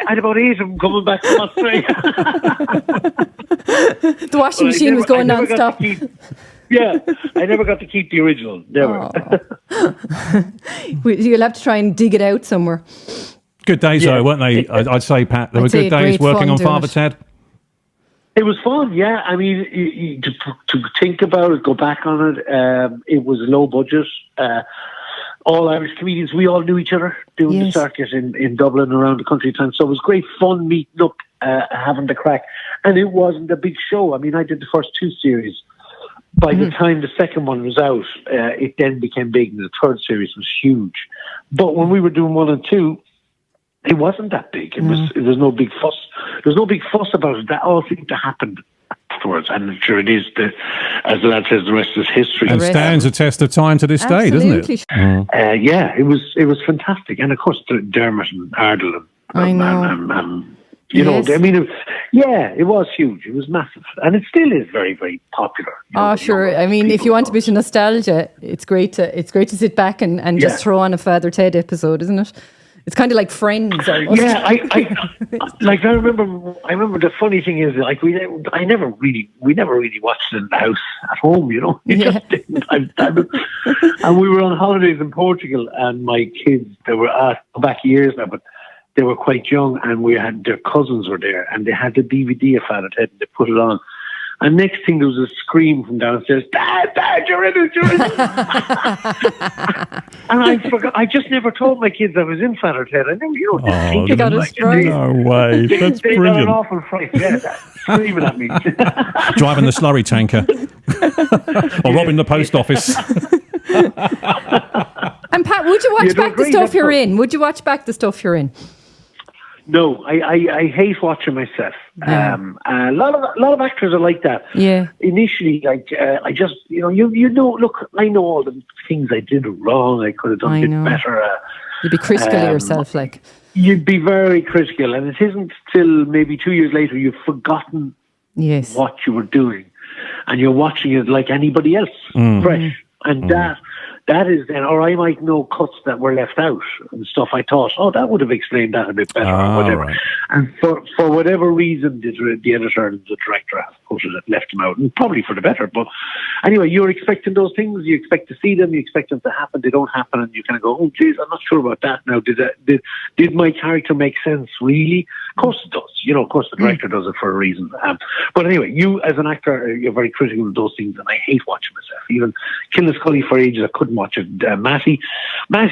had about 8 of them coming back from Australia. The washing machine was going non-stop. I never got to keep the original. Never. You'll have to try and dig it out somewhere. Good days, though, weren't they? I'd say, Pat, they were good days working on Father Ted. It was fun, yeah. I mean, to think about it, go back on it, it was low budget. All Irish comedians, we all knew each other doing the circuit in Dublin and around the country time. So it was great fun meeting up, having the crack. And it wasn't a big show. I mean, I did the first 2 series. By the time the second one was out, it then became big, and the third series was huge. But when we were doing 1 and 2, it wasn't that big. It was no big fuss. There was no big fuss about it. That all seemed to happen afterwards. And I'm sure it is, as the lad says, the rest is history. And stands a test of time to this day, doesn't it? Yeah, it was fantastic. And of course, Dermot and Ardle. I know. You know, I mean, it was huge. It was massive. And it still is very, very popular. Sure. I mean, if you want a bit of nostalgia, it's great to sit back and just throw on a Father Ted episode, isn't it? It's kind of like Friends. Almost. Yeah, I remember the funny thing is, like, we never really watched it in the house at home, you know. It just didn't. And we were on holidays in Portugal, and my kids, they were back years now, but they were quite young, and their cousins were there, and they had the DVD of Father Ted, and they put it on. And next thing, there was a scream from downstairs, Dad, you're in it. And I forgot. I just never told my kids I was in Father Ted. I never, they got a surprise. No way. That's they brilliant. got an awful fright. Yeah, screaming at me. Driving the slurry tanker. Or robbing the post office. And Pat, would you watch back the stuff you're in? Would you watch back the stuff you're in? No, I hate watching myself. Yeah. A lot of actors are like that. Yeah. Initially, I just, you know, look, I know all the things I did wrong. I could have done it better. You'd be critical of yourself, like. You'd be very critical, and it isn't till maybe 2 years later you've forgotten what you were doing, and you're watching it like anybody else, fresh, and that is then, or I might know cuts that were left out and stuff I thought, that would have explained that a bit better or whatever. Right. And for whatever reason, the editor and the director have left them out, and probably for the better. But anyway, you're expecting those things, you expect to see them, you expect them to happen, they don't happen, and you kind of go, oh, geez, I'm not sure about that now. Did my character make sense, really? Of course it does. Of course the director does it for a reason. But anyway, you as an actor, you're very critical of those things, and I hate watching myself. Even Killiscully for ages, I couldn't watch it. Matty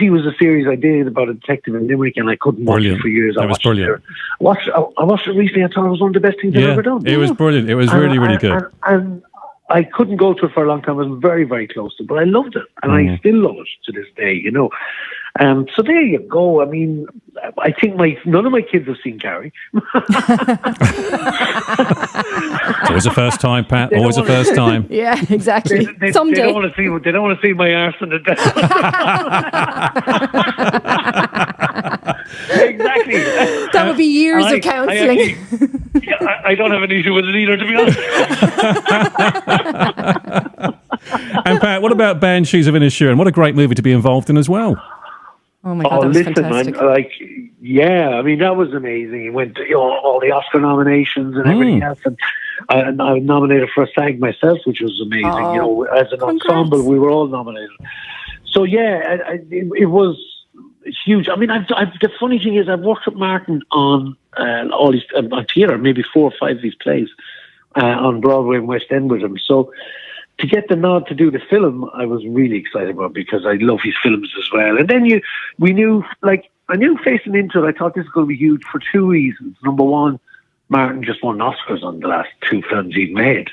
was a series I did about a detective in Limerick, and I couldn't watch it for years. That was brilliant. I watched it recently. I thought it was one of the best things I've ever done. It was brilliant. It was really, really good. And I couldn't go to it for a long time. I was very, very close to it, but I loved it, and I still love it to this day. So there you go. I mean, I think none of my kids have seen Carrie. Always a first time, Pat. Always a first time. Yeah, exactly. Someday. They don't want to see my arse in the death. Exactly. That would be years of counselling. I don't have an issue with it either, to be honest. And Pat, what about Banshees of Inisherin? What a great movie to be involved in as well. Oh my God, that was fantastic. Man, I mean, that was amazing. He went to all the Oscar nominations and everything else, and I was nominated for a SAG myself, which was amazing. As an ensemble, we were all nominated. So it was huge. I mean, the funny thing is, I've worked with Martin on all these on theatre, maybe 4 or 5 of these plays on Broadway and West End with him. So to get the nod to do the film, I was really excited about, because I love his films as well. And then I knew facing into it, I thought this was going to be huge for 2 reasons. Number one, Martin just won Oscars on the last 2 films he'd made.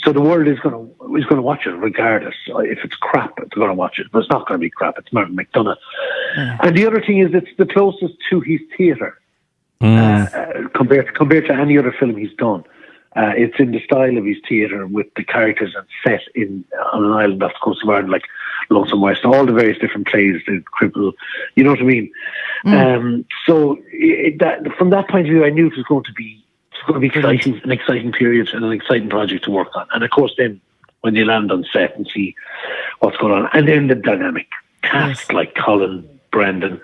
So the world is going to watch it regardless. If it's crap, it's going to watch it. But it's not going to be crap. It's Martin McDonagh. And the other thing is, it's the closest to his theatre compared to any other film he's done. It's in the style of his theatre, with the characters and set on an island off the coast of Ireland, like Lonesome West, all the various different plays, the Cripple, you know what I mean? So from that point of view, I knew it was going to be exciting, an exciting period and an exciting project to work on. And of course, then when you land on set and see what's going on, and then the dynamic cast like Colin, Brendan,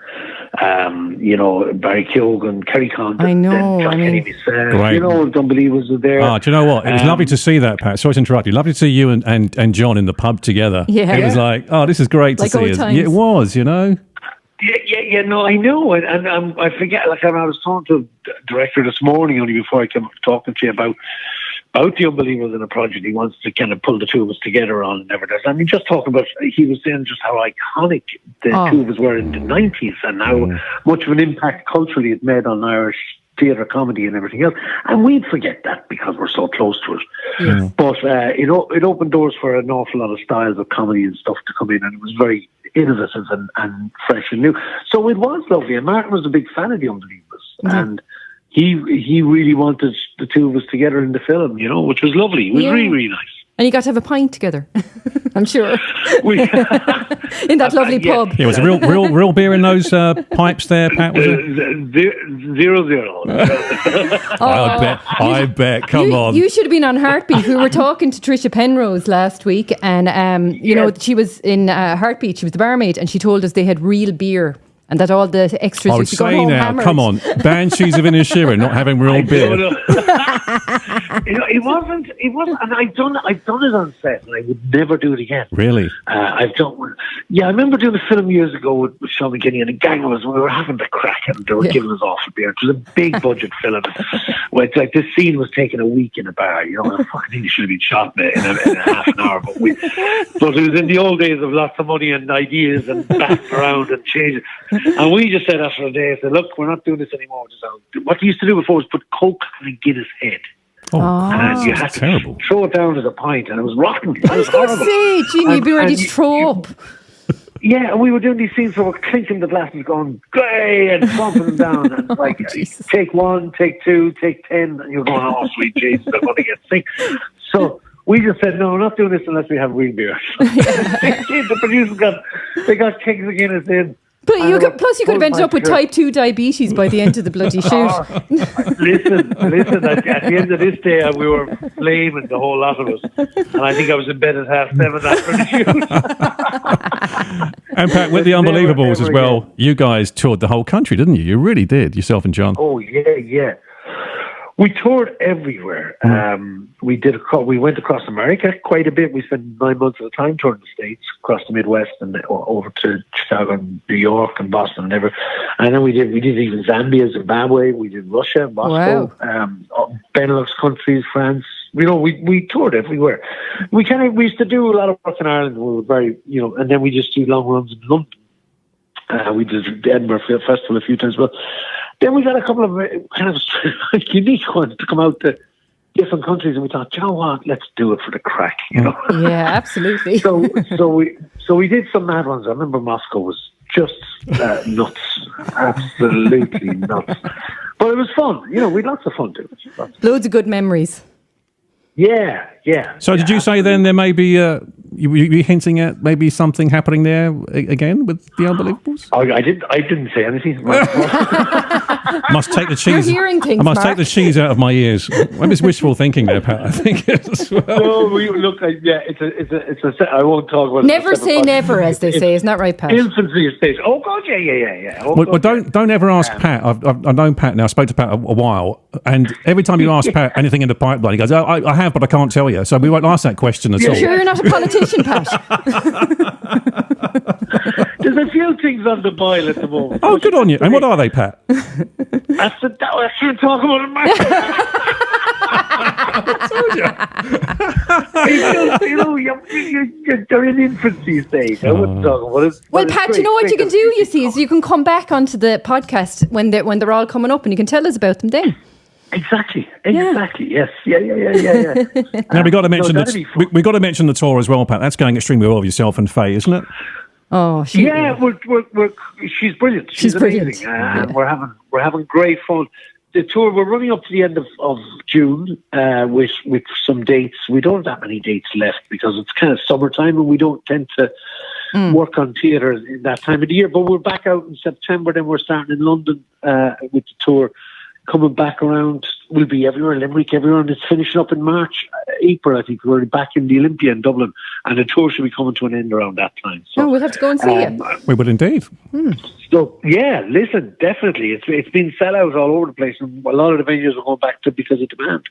Barry Keoghan, Kerry Condon, I know. John Kenny, Great. the Unbelievers are there. Do you know what? It was lovely to see that, Pat. Sorry to interrupt you. Lovely to see you and John in the pub together. Yeah. It was like, this is great to Like see old us. times. Yeah, it was, Yeah, no, I know. And I forget, I was talking to the director this morning, only before I came talking to you about the Unbelievers in a project he wants to kind of pull the two of us together on and never does. I mean, just talking about, he was saying just how iconic the two of us were in the 90s and how much of an impact culturally it made on Irish theatre, comedy and everything else. And we'd forget that because we're so close to it. Yeah. But it opened doors for an awful lot of styles of comedy and stuff to come in, and it was very innovative and fresh and new. So it was lovely. And Martin was a big fan of the Unbelievers. And he really wanted the two of us together in the film, which was lovely. It was really, really nice. And you got to have a pint together, I'm sure. In that lovely pub. Yeah, was it real beer in those pipes there, Pat? Was it? 0-0. I bet. Come on. You should have been on Heartbeat. We were talking to Tricia Penrose last week, and she was in Heartbeat. She was the barmaid, and she told us they had real beer. And that all the extras I would say now, hammered. come on, Banshees of Inisherin not having real beer. It wasn't, and I've done it on set, and I would never do it again. Really? I remember doing a film years ago with Sean McGinney and a gang of us. We were having the crack, and they were giving us awful beer. It was a big budget film. Where it's like this scene was taking a week in a bar. I fucking think it should have been shot in a half an hour. But it was in the old days of lots of money and ideas and backed around and changing. And we just said after a day, look, we're not doing this anymore. What we used to do before was put Coke on a Guinness head. And you had to throw it down as a pint, and it was rotten. I was going to say, Gene, you'd be ready to throw up. Yeah, and we were doing these scenes where we're clinking the glasses, going, "Gay!" and thumping them down. And take 1, take 2, take 10, and you're going, "Oh, sweet Jesus, I'm going to get sick." So we just said, "No, we're not doing this unless we have real beer." The producers got kegs of Guinness in. But you could have ended up with type 2 diabetes by the end of the bloody shoot. Listen, at the end of this day, we were flaming, the whole lot of us. And I think I was in bed at 7:30 after the shoot. And Pat, with the Unbelievables as well, you guys toured the whole country, didn't you? You really did, yourself and John. Oh, yeah. We toured everywhere. We went across America quite a bit. We spent 9 months at a time touring the States, across the Midwest, and over to Chicago and New York and Boston and everywhere. And then we did even Zambia, Zimbabwe. We did Russia, Moscow, Benelux countries, France. We toured everywhere. We used to do a lot of work in Ireland. We were very, and then we just do long runs in London. We did the Edinburgh Film Festival a few times, but then we got a couple of kind of unique ones to come out to different countries, and we thought, you know what, let's do it for the crack, Yeah, absolutely. So we did some mad ones. I remember Moscow was just nuts, absolutely nuts. But it was fun. You know, we had lots of fun doing it. Loads of good memories. Yeah. So did you say then there may be, you were hinting at maybe something happening there again with the Unbelievables? I didn't say anything. Must take the cheese. You're hearing things, I must Mark. take the cheese out of my ears. Maybe it's wishful thinking there, Pat. I think as well. No, look, it's a. I won't talk about. Never say never, as they say. Isn't that right, Pat? Infancy stage. Oh God, yeah. Oh, Well, don't ever ask Pat. I've known Pat now. I spoke to Pat a while, and every time you ask Pat anything in the pipeline, he goes, "Oh, I have, but I can't tell you." So we won't ask that question at all. Sure, you're not a politician, Pat. There's a few things on the boil at the moment. Oh, good on you. And what are they, Pat? I can't talk about it, Mark. They're in infancy stage. I wouldn't talk about it. Well, Pat, you know what you can do, you see, is you can come back onto the podcast when they're all coming up and you can tell us about them then. Exactly. Yes. Yeah. Now we got to mention that'd be fun. we got to mention the tour as well, Pat. That's going extremely well with yourself and Faye, isn't it? Oh, she's brilliant. She's brilliant. amazing. We're having great fun. The tour, we're running up to the end of June with some dates. We don't have that many dates left because it's kind of summertime and we don't tend to work on theatre in that time of the year. But we're back out in September. Then we're starting in London with the tour. Coming back around, we'll be everywhere, Limerick, everywhere, and it's finishing up in March, April, I think. We're back in the Olympia in Dublin, and the tour should be coming to an end around that time. So, we'll have to go and see it. We would indeed. So, yeah, listen, definitely. It's been sellouts all over the place, and a lot of the venues are going back to because of demand.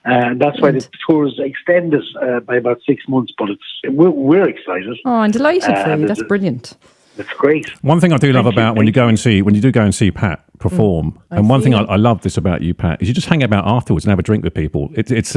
And that's why the tour is extended by about 6 months, but we're excited. Oh, I'm delighted for you. That's brilliant. It's great. One thing I do love about when you do go and see Pat perform, and one thing I love this about you, Pat, is you just hang about afterwards and have a drink with people. It's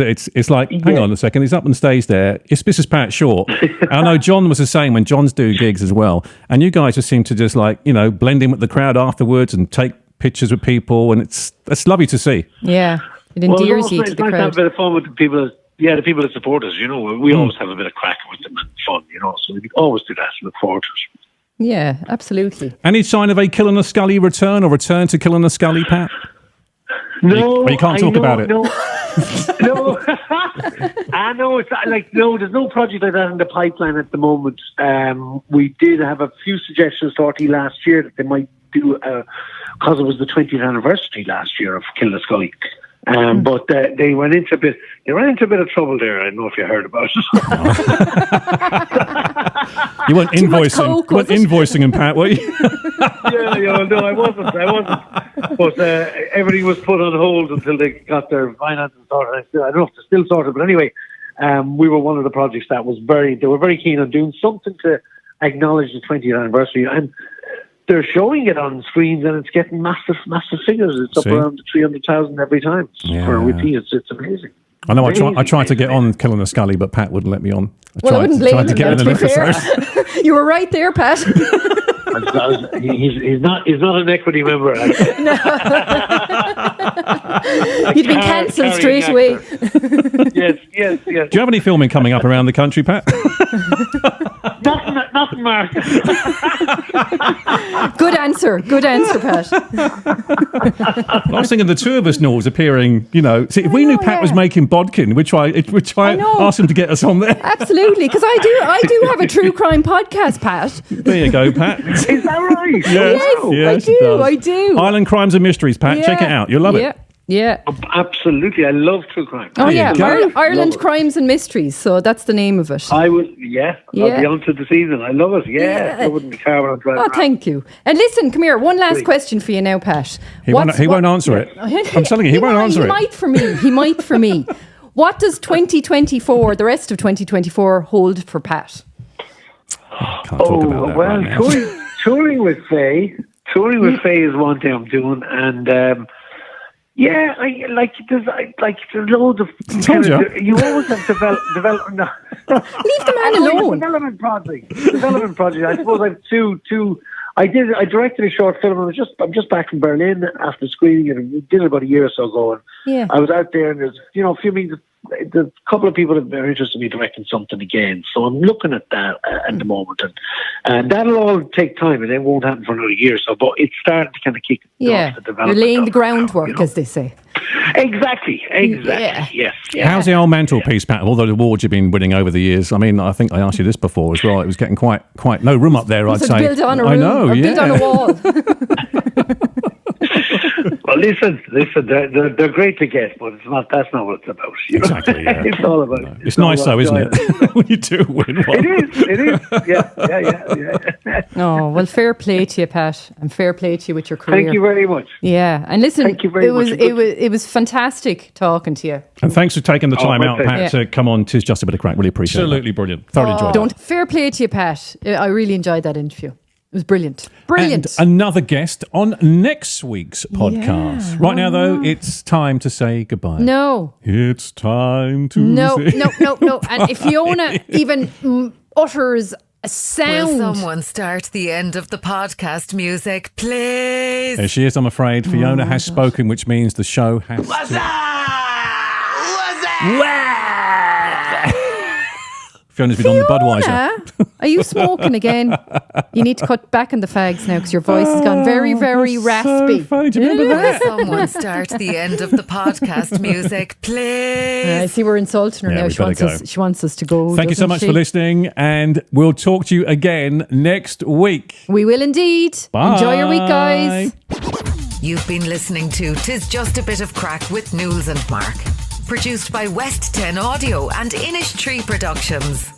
like, hang on a second, he's up on stage there. This is Pat Shortt. I know John was the same when John's doing gigs as well, and you guys just seem to just blend in with the crowd afterwards and take pictures with people, and it's lovely to see. Yeah, it endears you to the crowd. It's nice to have a bit of fun with the people. Yeah, the people that support us. You know, we always have a bit of crack with them and fun. You know, so we always do that. Look forward to it. Yeah, absolutely. Any sign of a Kill and a Scully return or return to Kill and a Scully, Pat? No, or you can't talk about it. No. I know it's there's no project like that in the pipeline at the moment. We did have a few suggestions to RT last year that they might do because it was the 20th anniversary last year of Kill and a Scully. But they ran into a bit of trouble there. I don't know if you heard about it. You weren't invoicing him, Pat, were you? No, I wasn't. But everything was put on hold until they got their finances sorted. I don't know if they're still sorted, but anyway, we were one of the projects that they were very keen on doing something to acknowledge the 20th anniversary, and they're showing it on screens, and it's getting massive figures. It's up around 300,000 every time for a repeat. It's amazing. I know. I tried to get on Kill and a Scully, but Pat wouldn't let me on. I wouldn't blame him. To get in an episode. You were right there, Pat. He's not an equity member. You'd been cancelled straight away. Yes. Do you have any filming coming up around the country, Pat? Nothing, Mark. Good answer, Pat. I was thinking the two of us, Nules, appearing. See, if we knew Pat was making bodkin, we'd try ask him to get us on there. Absolutely, because I do have a true crime podcast, Pat. There you go, Pat. Is that right? Yes, I do. Island Crimes and Mysteries, Pat. Yeah. Check it out. You'll love it. Yeah. Absolutely. I love true crime. Oh, yeah. go. Ireland Crimes and Mysteries. So that's the name of it. I would, I'll be on to the season. I love it. Yeah. I wouldn't be carving on driving. Oh, thank you. And listen, come here. One last question for you now, Pat. He won't answer it. I'm telling you, he won't answer it. He might for me. What does 2024, the rest of 2024, hold for Pat? Can't talk about that right now. touring with Faye. Touring with Faye is one thing I'm doing, and there's loads of. You always have development. Leave the man alone. Development project. I suppose I have two. I directed a short film. I'm just back from Berlin after screening it. We did it about a year or so ago. And I was out there, and there's a few there's a couple of people that are interested in me directing something again. So I'm looking at that at the moment. And that'll all take time, and it won't happen for another year or so. But it's starting to kind of kick off the You're development. laying the groundwork, now, you know? as they say. Exactly. Yeah. Yes. How's the old mantelpiece, Pat? All the awards you've been winning over the years. I mean, I think I asked you this before as well. It was getting quite no room up there, I'd So say. build on a room, I know, or build on a wall. Well, listen, they're great to get, but that's not what it's about. You know? Exactly, yeah. It's all about. It's nice though, isn't it? When you do win one. It is. Yeah. Oh, well, fair play to you, Pat, and fair play to you with your career. Thank you very much. Yeah, and listen, Thank you very much. It was fantastic talking to you. And thanks for taking the time my out, pleasure. Pat, to come on to Just a Bit of Craic. Really appreciate it. Absolutely brilliant. Thoroughly enjoyed it. Fair play to you, Pat. I really enjoyed that interview. It was brilliant. Brilliant. And another guest on next week's podcast. Yeah. Right now, though, it's time to say goodbye. No. It's time to No. say... No. And if Fiona even utters a sound. Will someone start the end of the podcast music, please? There she is, I'm afraid. Fiona has spoken, which means the show has Fiona's been on the Budweiser. Are you smoking again? You need to cut back on the fags now because your voice has gone very, very raspy. So funny. Do you remember that? Someone start the end of the podcast music, please. I see we're insulting her Yeah, now. we better She wants us to go. Thank you so doesn't much she? for listening, and we'll talk to you again next week. We will indeed. Bye. Enjoy your week, guys. You've been listening to 'Tis Just a Bit of Craic with Nules and Mark. Produced by West 10 Audio and Inish Tree Productions.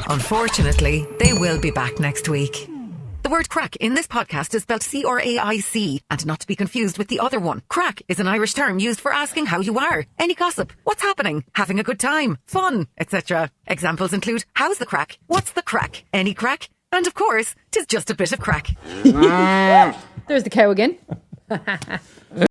Unfortunately, they will be back next week. The word crack in this podcast is spelled C-R-A-I-C, and not to be confused with the other one. Crack is an Irish term used for asking how you are. Any gossip? What's happening? Having a good time? Fun? Etc. Examples include, how's the crack? What's the crack? Any crack? And of course, 'tis just a bit of crack. There's the cow again.